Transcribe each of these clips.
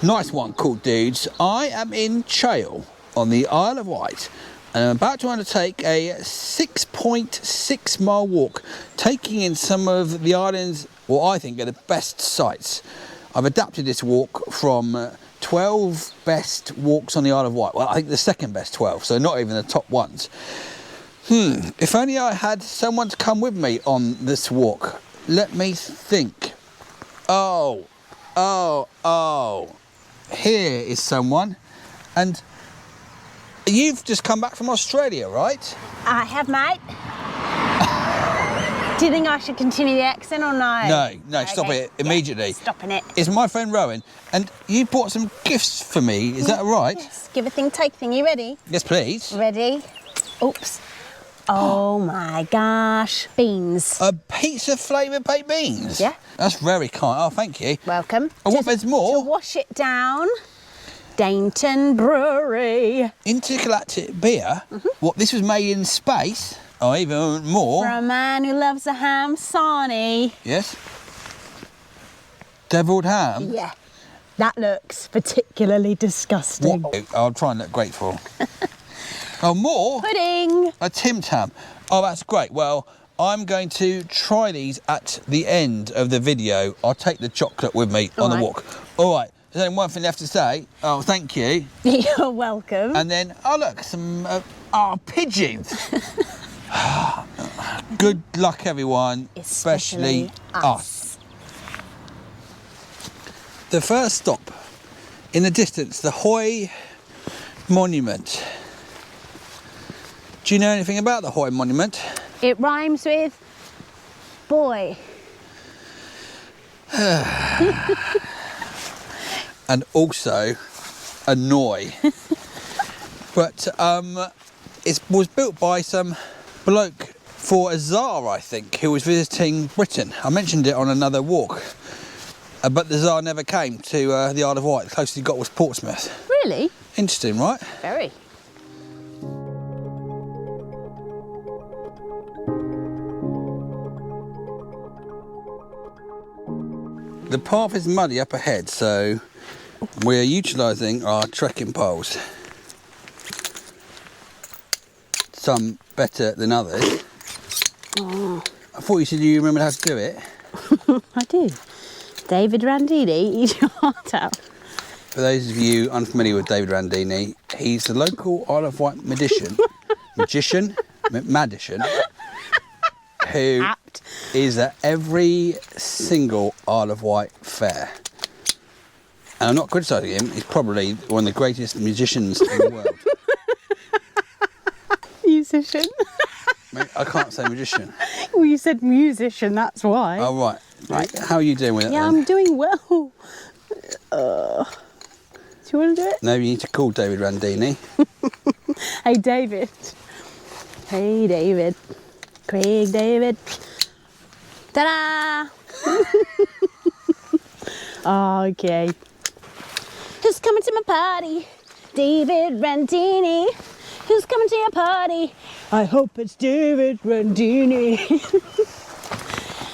Nice one, cool dudes. I am in Chale on the Isle of Wight and I'm about to undertake a 6.6 mile walk, taking in some of the island's, what I think are the best sights. I've adapted this walk from 12 best walks on the Isle of Wight. Well, I think the second best 12, so not even the top ones. If only I had someone to come with me on this walk. Let me think. Oh. Here is someone. And you've just come back from Australia, right? I have, mate. Do you think I should continue the accent or no? No, okay. Stop it immediately. Yeah, stopping it. It's my friend Rowan, and you bought some gifts for me, is that right? Yes, give a thing, take thing. You ready? Yes, please. Ready? Oops. Oh my gosh, beans. A pizza flavoured baked beans? Yeah. That's very kind. Oh, thank you. Welcome. Oh, what, there's more? To wash it down, Dainton Brewery. Intergalactic beer? What, this was made in space? Oh, even more. For a man who loves a ham sarnie. Yes. Devilled ham? Yeah. That looks particularly disgusting. What? I'll try and look grateful. Oh, more? Pudding. A Tim Tam. Oh, that's great. Well, I'm going to try these at the end of the video. I'll take the chocolate with me on the walk. All right. There's only one thing left to say. Oh, thank you. You're welcome. And then, oh, look, some pigeons. Good luck, everyone, especially us. The first stop, in the distance, the Haugen Monument. Do you know anything about the Haugen Monument? It rhymes with boy. And also annoy. But it was built by some bloke for a Tsar, I think, who was visiting Britain. I mentioned it on another walk. But the Tsar never came to the Isle of Wight. The closest he got was Portsmouth. Really? Interesting, right? Very. The path is muddy up ahead, so we're utilising our trekking poles. Some better than others. Oh. I thought you said you remembered how to do it. I do. David Randini, eat your heart out. For those of you unfamiliar with David Randini, he's the local Isle of Wight magician, who is at every single Isle of Wight fair. And I'm not criticising him, he's probably one of the greatest musicians in the world. Musician? I can't say magician. Well, you said musician, that's why. Oh, right. How are you doing with it Yeah, then? I'm doing well. Do you want to do it? No, you need to call David Randini. Hey, David. Hey, David. Craig David. Ta-da! Okay. Who's coming to my party? David Randini. Who's coming to your party? I hope it's David Randini.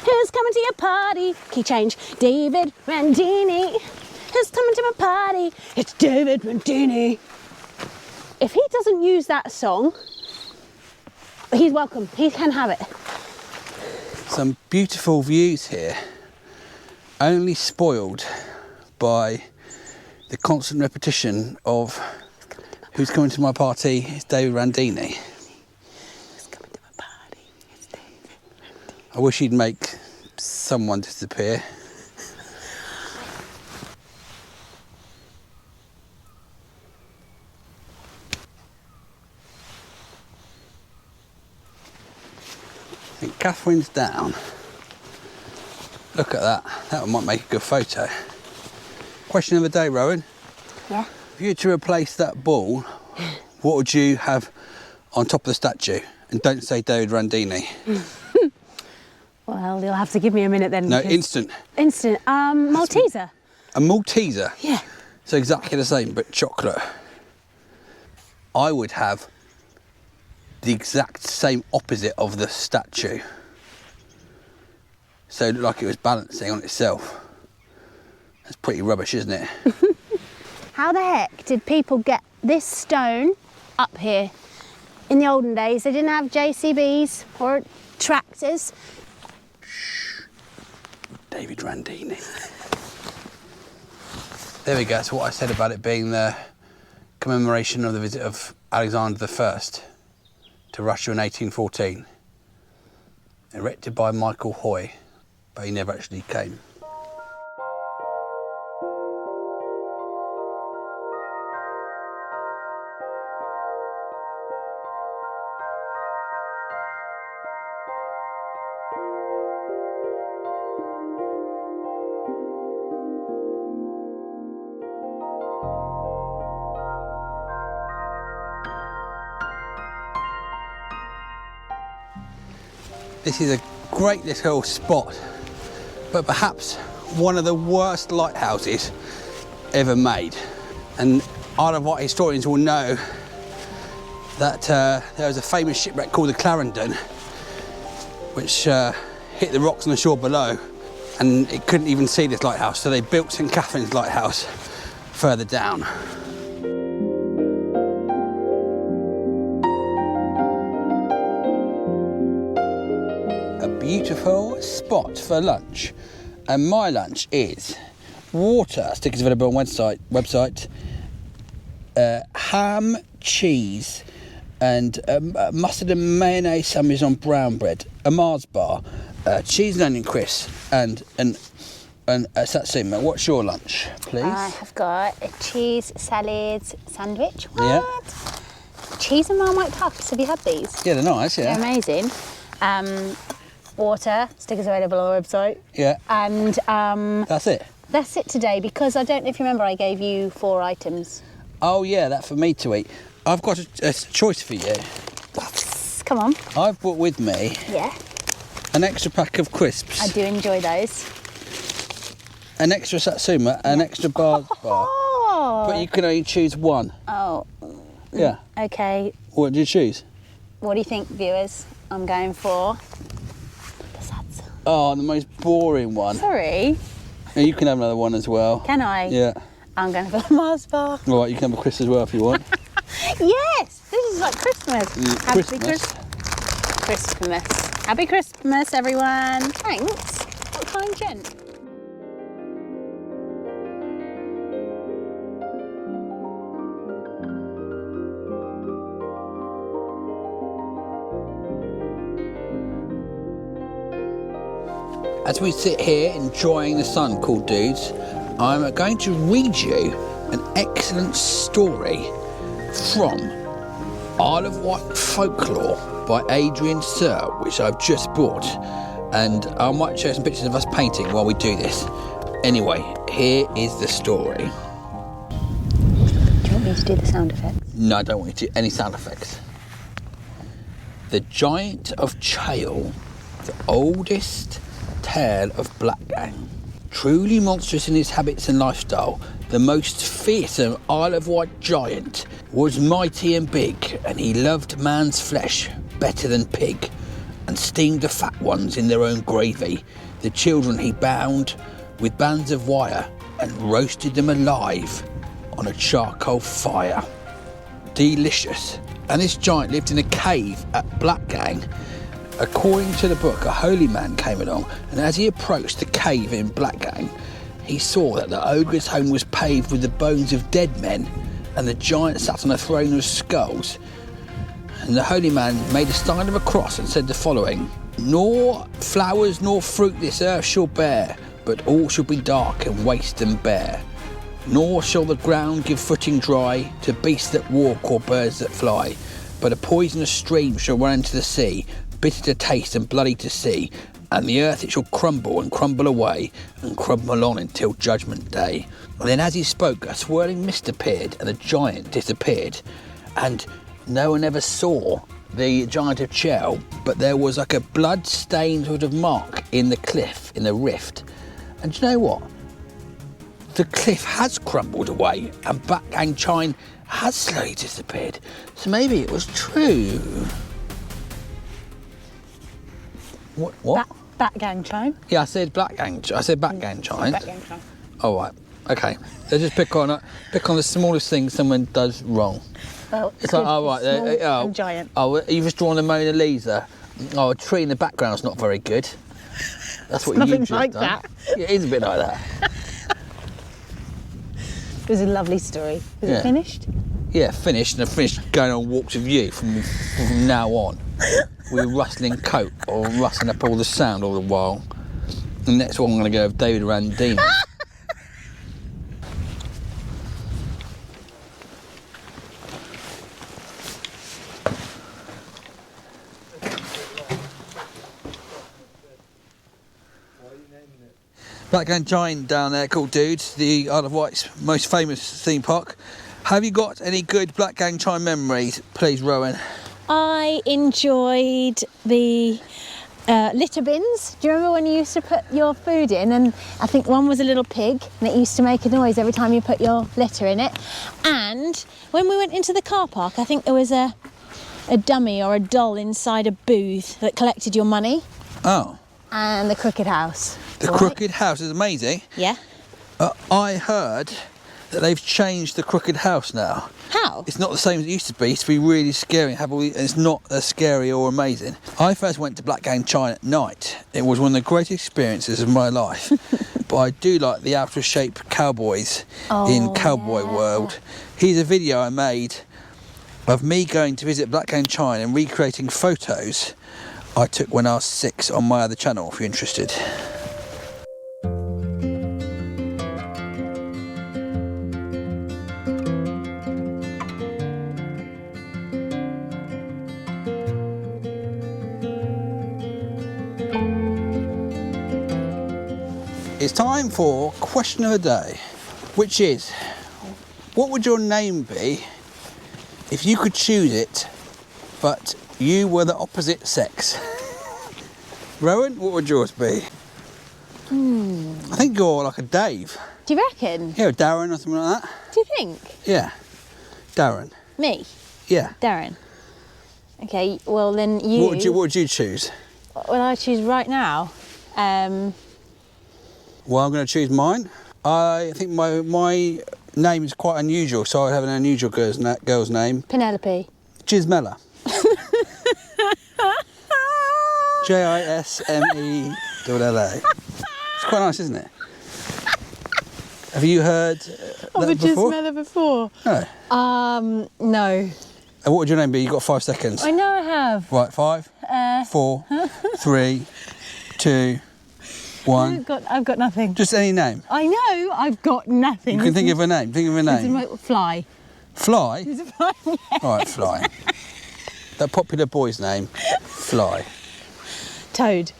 Who's coming to your party? Key change. David Randini. Who's coming to my party? It's David Randini. If he doesn't use that song, he's welcome. He can have it. Some beautiful views here, only spoiled by the constant repetition of who's coming to my party? It's David Randini. Who's coming to my party? It's David Randini. I wish he'd make someone disappear. I think Catherine's down. Look at that. That might make a good photo. Question of the day, Rowan. Yeah. If you were to replace that ball, what would you have on top of the statue? And don't say David Randini. Well, you'll have to give me a minute then. No, instant. Instant. Malteser. A Malteser? Yeah. So exactly the same, but chocolate. I would have the exact same opposite of the statue. So it looked like it was balancing on itself. That's pretty rubbish, isn't it? How the heck did people get this stone up here? In the olden days, they didn't have JCBs or tractors. David Randini. There we go. That's what I said about it being the commemoration of the visit of Alexander I to Russia in 1814. Erected by Michael Hoy, but he never actually came. This is a great little spot, but perhaps one of the worst lighthouses ever made. And Isle of Wight historians will know that there was a famous shipwreck called the Clarendon, which hit the rocks on the shore below, and it couldn't even see this lighthouse, so they built St Catherine's lighthouse further down. Beautiful spot for lunch, and my lunch is water, stickers available on website, ham, cheese, and mustard and mayonnaise sandwich on brown bread, a Mars bar, cheese and onion crisps, and a satsuma. What's your lunch, please? I have got a cheese salad sandwich. What? Yeah. Cheese and Marmite puffs. Have you had these? Yeah, they're nice. Yeah. They're amazing. Water, stickers available on the website. Yeah. And that's it. That's it today, because I don't know if you remember, I gave you 4 items. Oh yeah, that for me to eat. I've got a choice for you. Come on. I've brought with me an extra pack of crisps. I do enjoy those. An extra satsuma, an extra bar. But you can only choose one. Oh. Yeah. Okay. What do you choose? What do you think, viewers? I'm going for the satsuma. Oh, the most boring one. Sorry. Yeah, you can have another one as well. Can I? Yeah. I'm going for the Mars bar. All right, you can have a crisp as well if you want. Yes! This is like Christmas. Christmas. Christmas. Happy Christmas, everyone. Thanks. What kind gent? As we sit here enjoying the sun, cool dudes, I'm going to read you an excellent story from Isle of Wight Folklore by Adrian Sir, which I've just bought. And I might show some pictures of us painting while we do this. Anyway, here is the story. Do you want me to do the sound effects? No, I don't want you to do any sound effects. The Giant of Chale, the oldest tale of Blackgang. Truly monstrous in his habits and lifestyle, the most fearsome Isle of Wight giant was mighty and big, and he loved man's flesh better than pig, and steamed the fat ones in their own gravy. The children he bound with bands of wire and roasted them alive on a charcoal fire. Delicious. And this giant lived in a cave at Blackgang. According to the book, a holy man came along, and as he approached the cave in Blackgang, he saw that the ogre's home was paved with the bones of dead men, and the giant sat on a throne of skulls. And the holy man made a sign of a cross and said the following: "Nor flowers nor fruit this earth shall bear, but all shall be dark and waste and bare. Nor shall the ground give footing dry to beasts that walk or birds that fly, but a poisonous stream shall run into the sea, bitter to taste and bloody to see, and the earth it shall crumble and crumble away, and crumble on until judgment day." And then as he spoke, a swirling mist appeared, and the giant disappeared. And no one ever saw the Giant of Chale, but there was like a blood-stained sort of mark in the cliff, in the rift. And do you know what? The cliff has crumbled away, and Blackgang Chine has slowly disappeared. So maybe it was true. What? Blackgang Chine? Yeah, I said Blackgang. I said Blackgang Chine. Blackgang Chine. Oh, right. Okay, let's just pick on the smallest thing someone does wrong. Well, It's like, oh, right, small and giant. Oh, you've just drawn a Mona Lisa. Oh, a tree in the background's not very good. That's what Nothing you've just like done. that. Yeah, it is a bit like that. It was a lovely story. Was Yeah. it finished? Yeah, finished, and I finished going on walks with you from now on. We're rustling coat or rustling up all the sound all the while. The next one I'm going to go with David Randini. Blackgang Giant down there called Dudes, the Isle of Wight's most famous theme park. Have you got any good Blackgang Giant memories, please, Rowan? I enjoyed the litter bins. Do you remember when you used to put your food in, and I think one was a little pig and it used to make a noise every time you put your litter in it? And when we went into the car park, I think there was a dummy or a doll inside a booth that collected your money. Oh. And the Crooked House. The Crooked House is amazing. Yeah. I heard that they've changed the Crooked House now. How? It's not the same as it used to be. It used to be really scary. It's not as scary or amazing. I first went to Blackgang Chine at night. It was one of the greatest experiences of my life. But I do like the out-of-shape cowboys in Cowboy World. Here's a video I made of me going to visit Blackgang Chine and recreating photos I took when I was 6 on my other channel, if you're interested. It's time for question of the day, which is, what would your name be if you could choose it, but you were the opposite sex? Rowan, what would yours be? I think you're like a Dave. Do you reckon? Yeah, Darren or something like that. Do you think? Yeah, Darren. Me? Yeah. Darren. Okay, well then you... What would you choose? Well, I choose right now. Well, I'm going to choose mine. I think my name is quite unusual, so I have an unusual girl's name. Penelope. Gismella. J-I-S-M-E-L-L-A. It's quite nice, isn't it? Have you heard that before? Gismella before? No. No. And what would your name be? You've got 5 seconds. I know I have. Right, 5, 4, 3, 2, 1. I've got nothing. Just any name. I know, I've got nothing. You can think of a name. Think of a name. Fly. Fly? There's a fly. All right, Fly. That popular boy's name, Fly. Toad.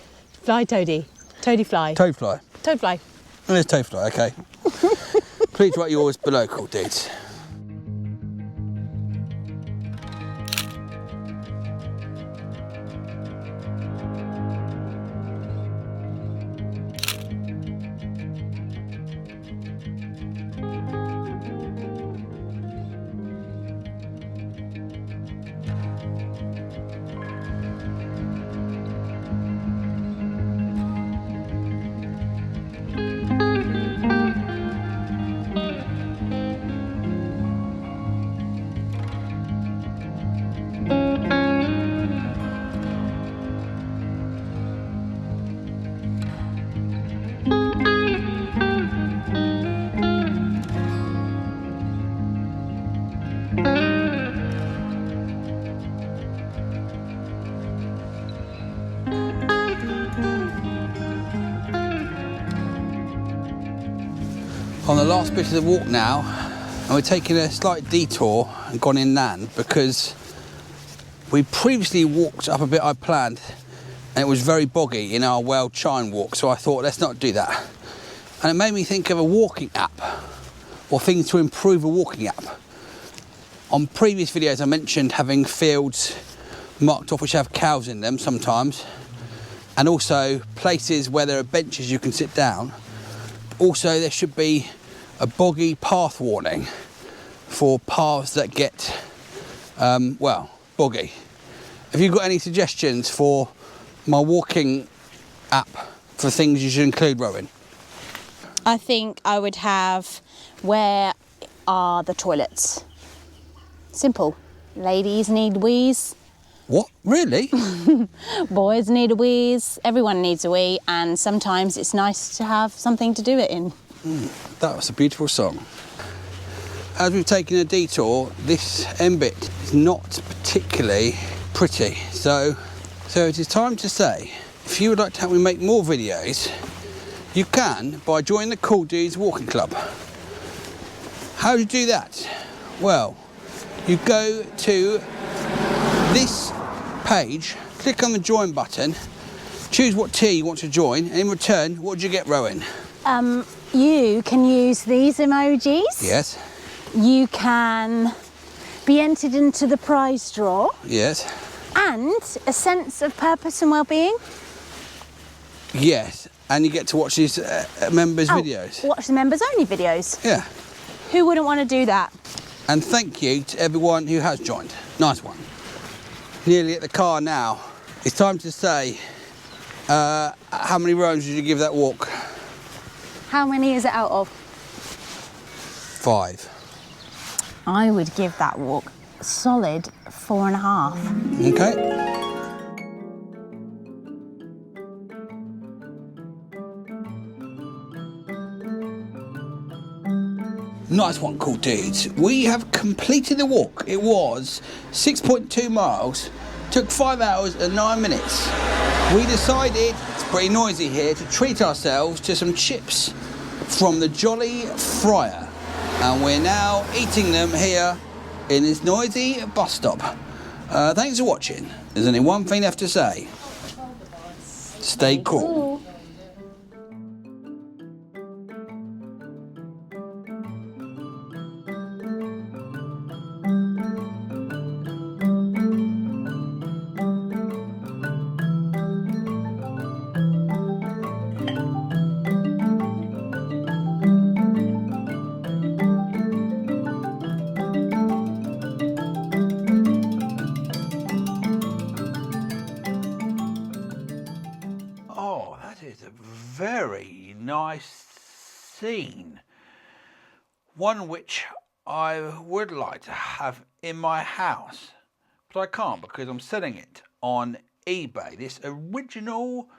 Fly Toady. Toady Fly. Toadfly. Toad Fly. Well, there's Toadfly, okay. Please write yours below, cool dudes. On the last bit of the walk now, and we're taking a slight detour and gone inland because we previously walked up a bit I planned and it was very boggy in our Wild Chine walk, so I thought let's not do that. And it made me think of a walking app or things to improve a walking app. On previous videos I mentioned having fields marked off which have cows in them sometimes, and also places where there are benches you can sit down. Also, there should be a boggy path warning for paths that get, well, boggy. Have you got any suggestions for my walking app for things you should include, Rowan? I think I would have, where are the toilets? Simple. Ladies need wheeze. What? Really? Boys need a wheeze. Everyone needs a wee, and sometimes it's nice to have something to do it in. That was a beautiful song. As we've taken a detour, this end bit is not particularly pretty. So it is time to say, if you would like to help me make more videos, you can by joining the Cool Dudes Walking Club. How do you do that? Well, you go to this page, click on the join button, choose what tier you want to join, and in return, what do you get, Rowan? You can use these emojis. Yes. You can be entered into the prize draw. Yes. And a sense of purpose and well-being. Yes, and you get to watch these members' videos. Watch the members only videos. Yeah. Who wouldn't want to do that? And thank you to everyone who has joined. Nice one. Nearly at the car now. It's time to say, how many rounds did you give that walk? How many is it out of? 5. I would give that walk a solid 4.5. Okay. Nice one, Cool Dudes. We have completed the walk. It was 6.2 miles, took 5 hours and 9 minutes. We decided, it's pretty noisy here, to treat ourselves to some chips from the Jolly Friar. And we're now eating them here in this noisy bus stop. Thanks for watching. There's only one thing left to say. Stay cool. Oh, that is a very nice scene. One which I would like to have in my house, but I can't because I'm selling it on eBay. This original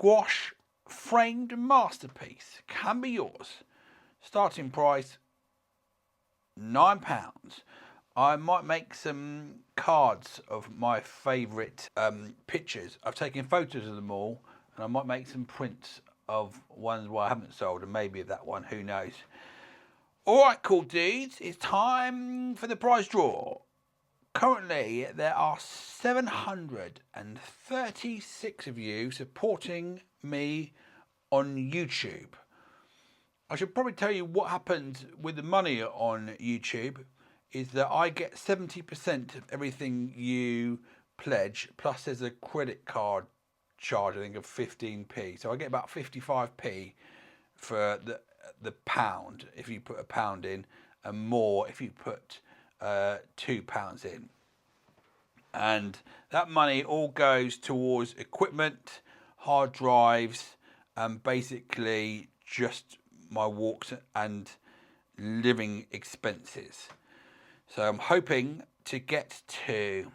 gouache framed masterpiece can be yours. Starting price £9. I might make some cards of my favourite pictures. I've taken photos of them all, and I might make some prints of ones where I haven't sold, and maybe that one, who knows. Alright, Cool Dudes, it's time for the prize draw. Currently, there are 736 of you supporting me on YouTube. I should probably tell you what happens with the money on YouTube is that I get 70% of everything you pledge, plus there's a credit card charge, I think, of 15p. So I get about 55p for the pound if you put £1 in, and more if you put £2 in. And that money all goes towards equipment, hard drives, and basically just my walks and living expenses. So I'm hoping to get to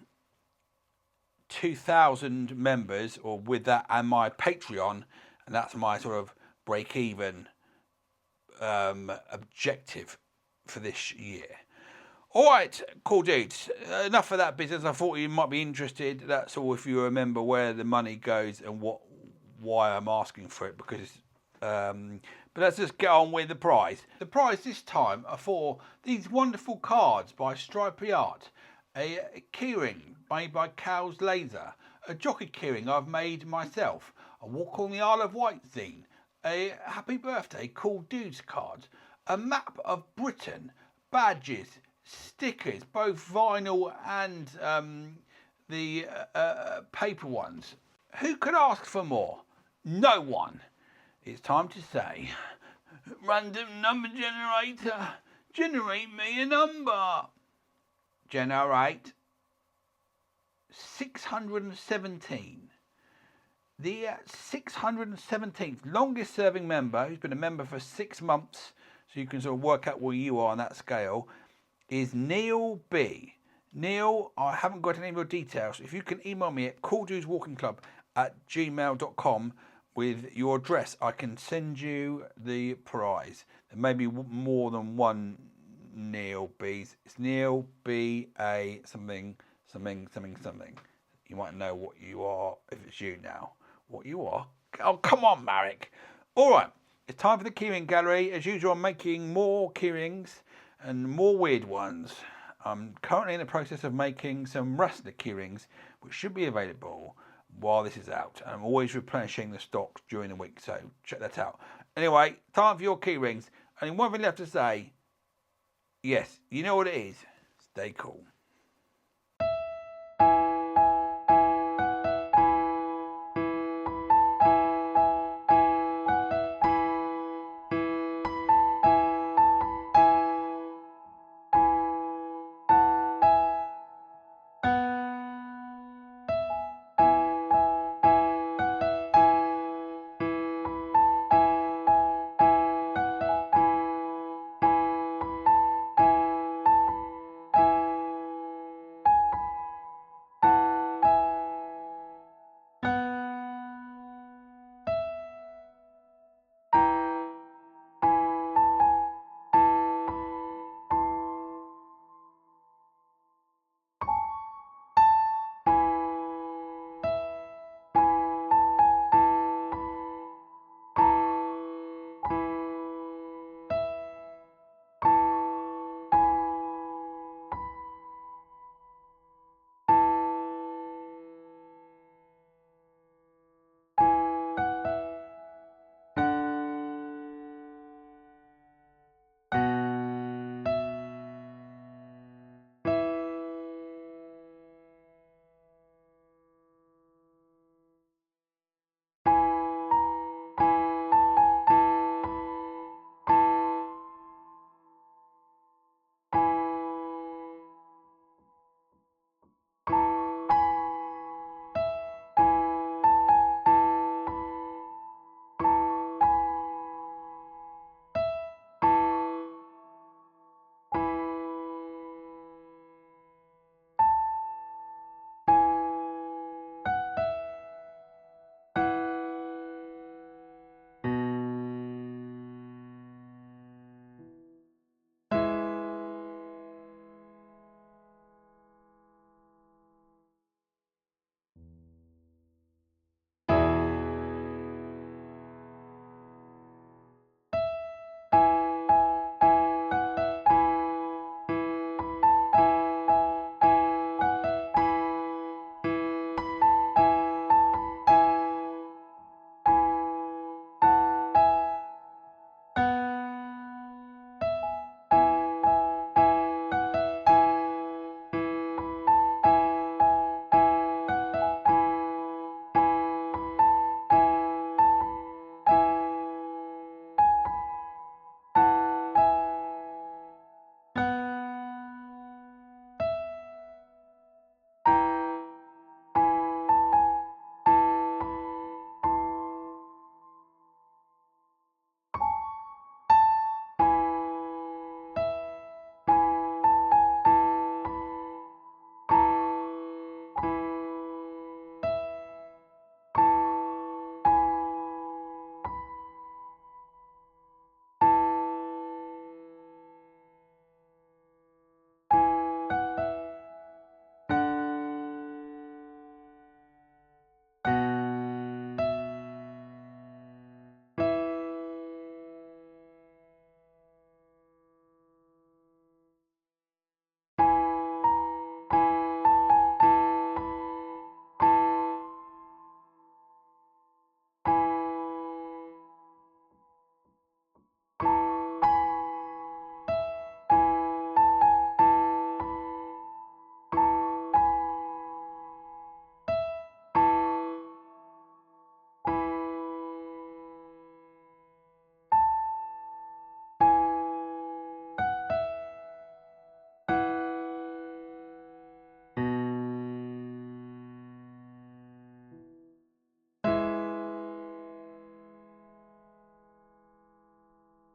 2,000 members, or with that and my Patreon, and that's my sort of break-even objective for this year. All right, Cool Dudes, enough of that business. I thought you might be interested. That's all, if you remember where the money goes and why I'm asking for it, because but let's just get on with the prize. The prize this time are for these wonderful cards by Stripey Art, a keyring made by Cow's Laser, a jockey keyring I've made myself, a Walk on the Isle of Wight zine, a Happy Birthday Cool Dudes card, a map of Britain, badges, stickers, both vinyl and the paper ones. Who could ask for more? No one. It's time to say, random number generator, generate me a number. Generate 617. the 617th longest serving member, who's been a member for 6 months, so you can sort of work out where you are on that scale, is Neil B. Neil, I haven't got any more details. If you can email me at cooldueswalkingclub@gmail.com with your address, I can send you the prize. There may be more than one Neil B's. It's Neil B A something. You might know what you are if it's you now. What you are? Oh, come on, Marek. All right, it's time for the keyring gallery. As usual, I'm making more keyrings and more weird ones. I'm currently in the process of making some wrestler keyrings, which should be available while this is out. I'm always replenishing the stocks during the week, so check that out. Anyway, time for your keyrings. Only one thing left to say. Yes, you know what it is. Stay cool.